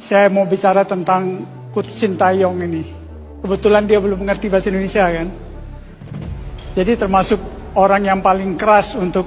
Saya mau bicara tentang Coach Sintayong ini. Kebetulan dia belum mengerti bahasa Indonesia kan. Jadi termasuk orang yang paling keras untuk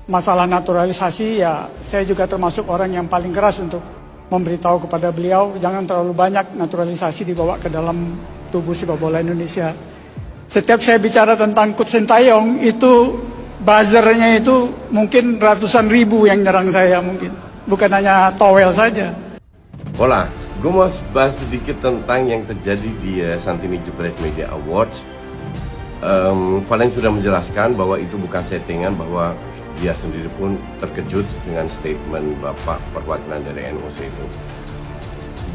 masalah naturalisasi, ya saya juga termasuk orang yang paling keras untuk memberitahu kepada beliau jangan terlalu banyak naturalisasi dibawa ke dalam tubuh sepak bola Indonesia. Setiap saya bicara tentang Coach Sintayong itu buzzernya itu mungkin ratusan ribu yang nyerang saya mungkin. Bukan hanya towel saja. Hola, gue mau bahas sedikit tentang yang terjadi di Santini Jepres Media Awards. Valen sudah menjelaskan bahwa itu bukan settingan, bahwa dia sendiri pun terkejut dengan statement Bapak perwakilan dari NOC itu.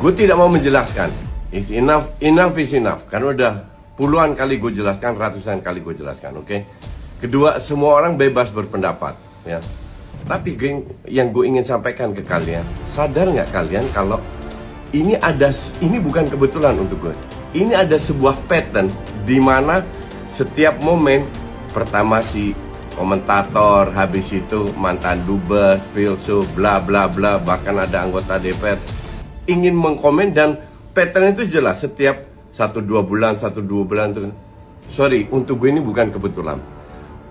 Gue tidak mau menjelaskan, is enough is enough, karena udah puluhan kali gue jelaskan, ratusan kali gue jelaskan, oke? Kedua, semua orang bebas berpendapat, ya. Tapi yang gue ingin sampaikan ke kalian, sadar nggak kalian kalau ini bukan kebetulan untuk gue. Ini ada sebuah pattern di mana setiap momen, pertama si komentator, habis itu mantan dubes, filsuf, bla bla bla, bahkan ada anggota DPR ingin mengkomen, dan pattern itu jelas setiap 1-2 bulan tuh. Sorry, untuk gue ini bukan kebetulan.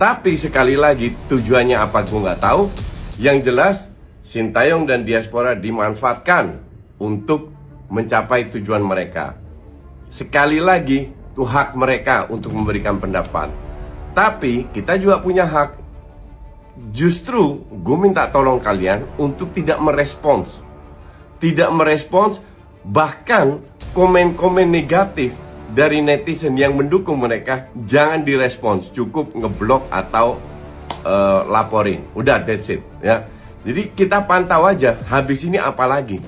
Tapi sekali lagi tujuannya apa gue nggak tahu. Yang jelas Sintayong dan diaspora dimanfaatkan untuk mencapai tujuan mereka. Sekali lagi itu hak mereka untuk memberikan pendapat. Tapi kita juga punya hak. Justru gue minta tolong kalian untuk tidak merespons. Tidak merespons, bahkan komen-komen negatif dari netizen yang mendukung mereka jangan direspons, cukup ngeblok atau laporin. Udah, that's it ya. Jadi kita pantau aja habis ini apa lagi.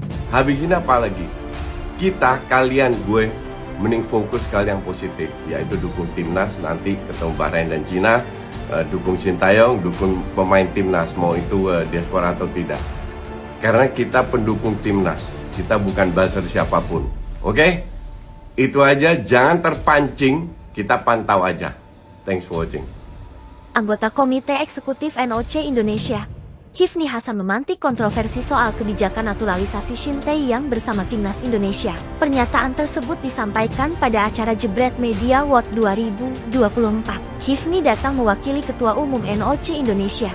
Kita, kalian, gue mending fokus ke yang positif, yaitu dukung timnas nanti ketemu Bahrain dan Cina, dukung Sintayong, dukung pemain timnas, mau itu diaspora atau tidak. Karena kita pendukung timnas, kita bukan buzzer siapapun. Oke? Itu aja, jangan terpancing, kita pantau aja. Thanks for watching. Anggota Komite Eksekutif NOC Indonesia, Hifni Hasan memantik kontroversi soal kebijakan naturalisasi Shin Tae-yong bersama Timnas Indonesia. Pernyataan tersebut disampaikan pada acara Jebret Media Award 2024. Hifni datang mewakili Ketua Umum NOC Indonesia,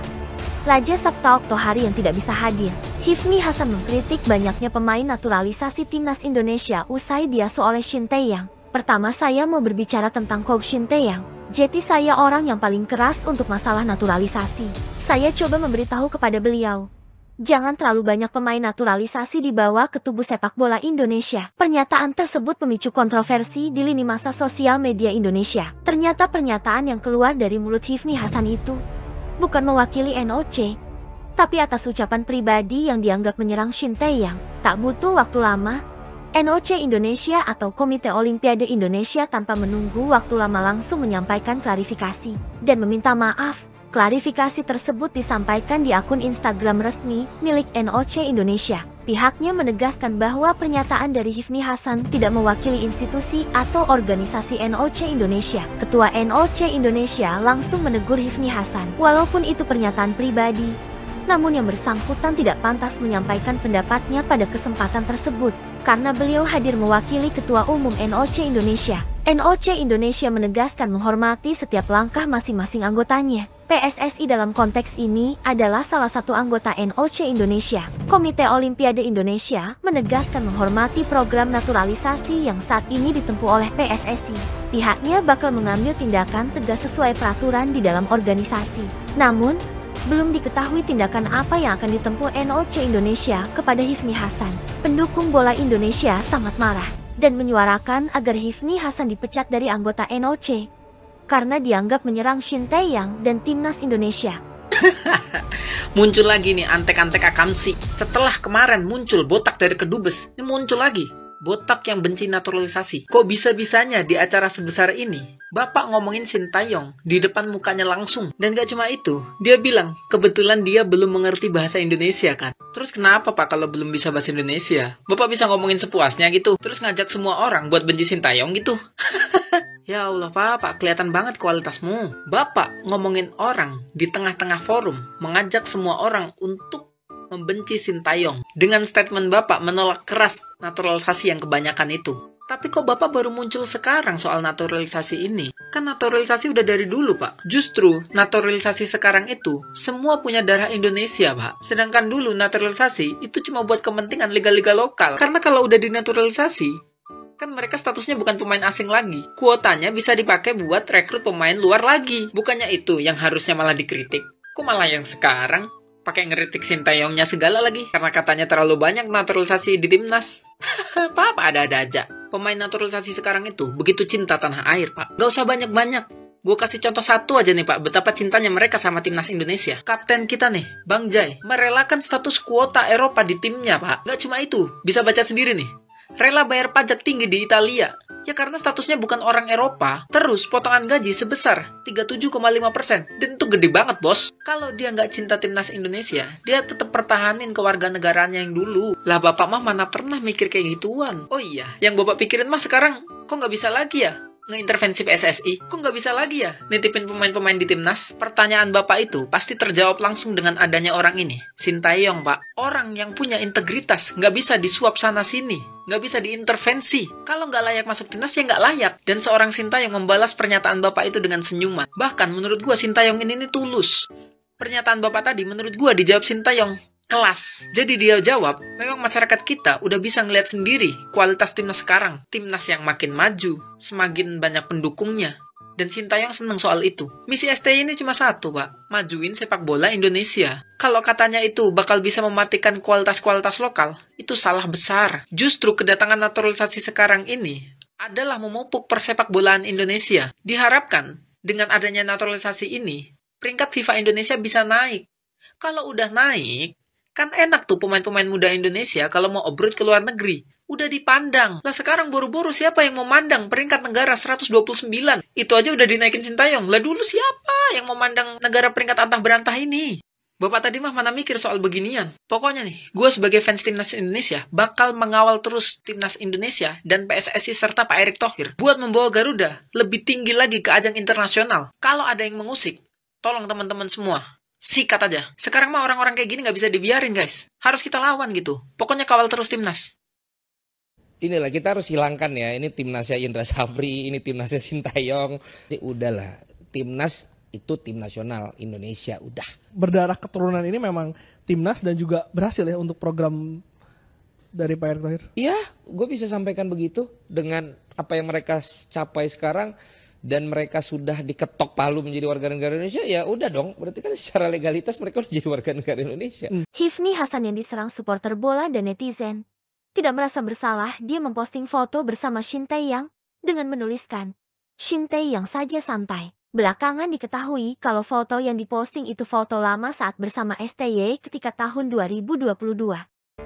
Raja Sabta Oktohari, yang tidak bisa hadir. Hifni Hasan mengkritik banyaknya pemain naturalisasi Timnas Indonesia usai diasuh oleh Shin Tae-yong. Pertama, saya mau berbicara tentang Coach Shin Tae-yong. Jadi saya orang yang paling keras untuk masalah naturalisasi. Saya coba memberitahu kepada beliau, jangan terlalu banyak pemain naturalisasi dibawa ke tubuh sepak bola Indonesia. Pernyataan tersebut memicu kontroversi di lini masa sosial media Indonesia. Ternyata pernyataan yang keluar dari mulut Hifni Hasan itu bukan mewakili NOC, tapi atas ucapan pribadi yang dianggap menyerang Shin Tae-yong. Tak butuh waktu lama, NOC Indonesia atau Komite Olimpiade Indonesia tanpa menunggu waktu lama langsung menyampaikan klarifikasi dan meminta maaf. Klarifikasi tersebut disampaikan di akun Instagram resmi milik NOC Indonesia. Pihaknya menegaskan bahwa pernyataan dari Hifni Hasan tidak mewakili institusi atau organisasi NOC Indonesia. Ketua NOC Indonesia langsung menegur Hifni Hasan. Walaupun itu pernyataan pribadi, namun yang bersangkutan tidak pantas menyampaikan pendapatnya pada kesempatan tersebut, karena beliau hadir mewakili Ketua Umum NOC Indonesia. NOC Indonesia menegaskan menghormati setiap langkah masing-masing anggotanya. PSSI dalam konteks ini adalah salah satu anggota NOC Indonesia. Komite Olimpiade Indonesia menegaskan menghormati program naturalisasi yang saat ini ditempuh oleh PSSI. Pihaknya bakal mengambil tindakan tegas sesuai peraturan di dalam organisasi. Namun, belum diketahui tindakan apa yang akan ditempuh NOC Indonesia kepada Hifni Hasan. Pendukung bola Indonesia sangat marah dan menyuarakan agar Hifni Hasan dipecat dari anggota NOC karena dianggap menyerang Shin Tae-yong dan Timnas Indonesia. Muncul lagi nih antek-antek akamsi. Setelah kemarin muncul botak dari kedubes, ini muncul lagi botak yang benci naturalisasi. Kok bisa-bisanya di acara sebesar ini Bapak ngomongin Shin Tae-yong di depan mukanya langsung. Dan gak cuma itu, dia bilang kebetulan dia belum mengerti bahasa Indonesia kan. Terus kenapa Pak kalau belum bisa bahasa Indonesia? Bapak bisa ngomongin sepuasnya gitu, terus ngajak semua orang buat benci Shin Tae-yong gitu. Ya Allah Pak, kelihatan banget kualitasmu. Bapak ngomongin orang di tengah-tengah forum, mengajak semua orang untuk membenci Sintayong. Dengan statement Bapak menolak keras naturalisasi yang kebanyakan itu. Tapi kok Bapak baru muncul sekarang soal naturalisasi ini? Kan naturalisasi udah dari dulu, Pak. Justru, naturalisasi sekarang itu, semua punya darah Indonesia, Pak. Sedangkan dulu naturalisasi, itu cuma buat kepentingan liga-liga lokal. Karena kalau udah dinaturalisasi, kan mereka statusnya bukan pemain asing lagi. Kuotanya bisa dipakai buat rekrut pemain luar lagi. Bukannya itu yang harusnya malah dikritik. Kok malah yang sekarang pakai ngeritik Sintayongnya segala lagi? Karena katanya terlalu banyak naturalisasi di timnas. Apa ada-ada aja. Pemain naturalisasi sekarang itu begitu cinta tanah air, Pak. Gak usah banyak-banyak. Gue kasih contoh satu aja nih, Pak. Betapa cintanya mereka sama timnas Indonesia. Kapten kita nih, Bang Jai, merelakan status kuota Eropa di timnya, Pak. Gak cuma itu. Bisa baca sendiri nih. Rela bayar pajak tinggi di Italia. Ya karena statusnya bukan orang Eropa. Terus potongan gaji sebesar 37,5%. Dan itu gede banget, bos. Kalau dia nggak cinta timnas Indonesia, dia tetap pertahanin kewarganegaraannya yang dulu. Lah Bapak mah mana pernah mikir kayak gituan. Oh iya, yang Bapak pikirin mah sekarang kok nggak bisa lagi ya ngeintervensi PSSI? Kok nggak bisa lagi ya nitipin pemain-pemain di timnas? Pertanyaan Bapak itu pasti terjawab langsung dengan adanya orang ini, Sintayong, Pak. Orang yang punya integritas, nggak bisa disuap sana-sini, nggak bisa diintervensi. Kalau nggak layak masuk timnas, ya nggak layak. Dan seorang Sintayong membalas pernyataan Bapak itu dengan senyuman. Bahkan menurut gua Sintayong ini tulus. Pernyataan Bapak tadi menurut gua dijawab Sintayong kelas. Jadi dia jawab, memang masyarakat kita udah bisa ngeliat sendiri kualitas timnas sekarang. Timnas yang makin maju, semakin banyak pendukungnya. Dan Sintayong seneng soal itu. Misi STY ini cuma satu, Pak. Majuin sepak bola Indonesia. Kalau katanya itu bakal bisa mematikan kualitas-kualitas lokal, itu salah besar. Justru kedatangan naturalisasi sekarang ini adalah memupuk persepak bolaan Indonesia. Diharapkan, dengan adanya naturalisasi ini, peringkat FIFA Indonesia bisa naik. Kalau udah naik, kan enak tuh pemain-pemain muda Indonesia kalau mau abroad ke luar negeri. Udah dipandang. Lah sekarang buru-buru siapa yang mau mandang peringkat negara 129? Itu aja udah dinaikin Sintayong. Lah dulu siapa yang mau mandang negara peringkat antah berantah ini? Bapak tadi mah mana mikir soal beginian. Pokoknya nih, gue sebagai fans timnas Indonesia bakal mengawal terus timnas Indonesia dan PSSI serta Pak Erick Thohir buat membawa Garuda lebih tinggi lagi ke ajang internasional. Kalau ada yang mengusik, tolong teman-teman semua sikat aja. Sekarang mah orang-orang kayak gini nggak bisa dibiarin, guys. Harus kita lawan gitu. Pokoknya kawal terus timnas. Inilah kita harus hilangkan ya. Ini timnasnya Indra Safri, ini timnasnya Sintayong. Udahlah, timnas itu tim nasional Indonesia, udah. Berdarah keturunan ini memang timnas dan juga berhasil ya untuk program dari Pak Erick Thohir. Iya, gue bisa sampaikan begitu dengan apa yang mereka capai sekarang. Dan mereka sudah diketok palu menjadi warga negara Indonesia, ya udah dong. Berarti kan secara legalitas mereka udah jadi warga negara Indonesia. Hifni Hasan yang diserang supporter bola dan netizen tidak merasa bersalah. Dia memposting foto bersama Shin Tae-yang dengan menuliskan, Shin Tae-yang saja santai. Belakangan diketahui kalau foto yang diposting itu foto lama saat bersama STY ketika tahun 2022.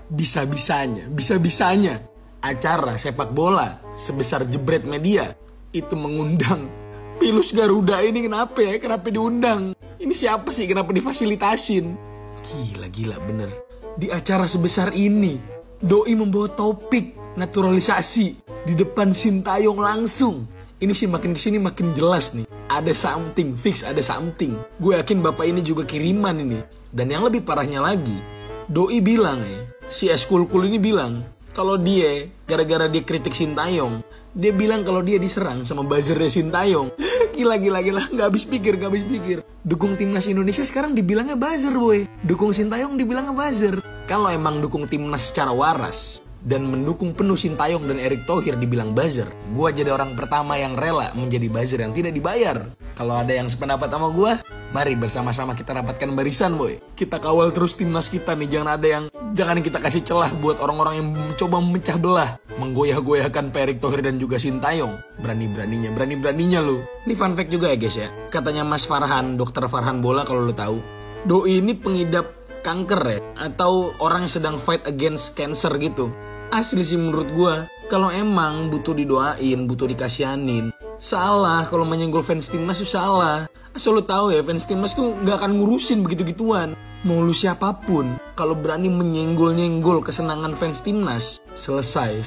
Bisa-bisanya acara sepak bola sebesar Jebret Media itu mengundang Pilus Garuda ini. Kenapa ya? Kenapa diundang? Ini siapa sih? Kenapa difasilitasin? Gila bener. Di acara sebesar ini, Doi membawa topik naturalisasi di depan Sintayong langsung. Ini sih makin kesini makin jelas nih. Ada something, fix ada something. Gue yakin bapak ini juga kiriman ini. Dan yang lebih parahnya lagi, Doi bilang si Eskul-kul ini bilang, kalau dia, gara-gara dia kritik Sintayong, dia bilang kalau dia diserang sama buzzernya Sintayong. Gila. Gak habis pikir. Dukung timnas Indonesia sekarang dibilangnya buzzer, boy. Dukung Sintayong dibilangnya buzzer. Kalau emang dukung timnas secara waras dan mendukung penuh Sintayong dan Erick Thohir dibilang buzzer, gue jadi orang pertama yang rela menjadi buzzer yang tidak dibayar. Kalau ada yang sependapat sama gue, mari bersama-sama kita rapatkan barisan, boy. Kita kawal terus timnas kita nih. Jangan kita kasih celah buat orang-orang yang mencoba memecah belah, menggoyah-goyahkan Pak Erick Thohir dan juga Sintayong. Berani-beraninya lu. Ini fun fact juga ya guys ya. Katanya Mas Farhan, dokter Farhan bola kalau lu tahu, Doi ini pengidap kanker ya, atau orang yang sedang fight against cancer gitu. Asli sih menurut gue, kalau emang butuh didoain, butuh dikasihanin, salah kalau menyenggol fans timnas itu salah. Asal lu tahu ya, fans timnas tuh gak akan ngurusin begitu-gituan. Mau lu siapapun, kalau berani menyenggol-nyenggol kesenangan fans timnas, selesai.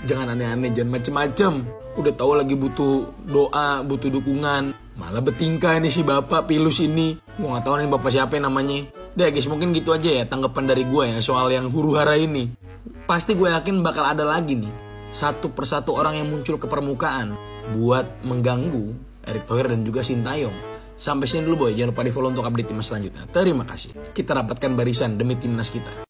Jangan aneh-aneh, jangan macem-macem. Udah tahu lagi butuh doa, butuh dukungan, malah bertingkah ini si bapak Pilus ini. Gua gak tahu nih bapak siapa namanya. Udah guys, mungkin gitu aja ya tanggapan dari gue ya soal yang huru-hara ini. Pasti gue yakin bakal ada lagi nih satu persatu orang yang muncul ke permukaan buat mengganggu Erick Thohir dan juga Sintayong. Sampai sini dulu boy, jangan lupa di follow untuk update timnas selanjutnya. Terima kasih. Kita rapatkan barisan demi timnas kita.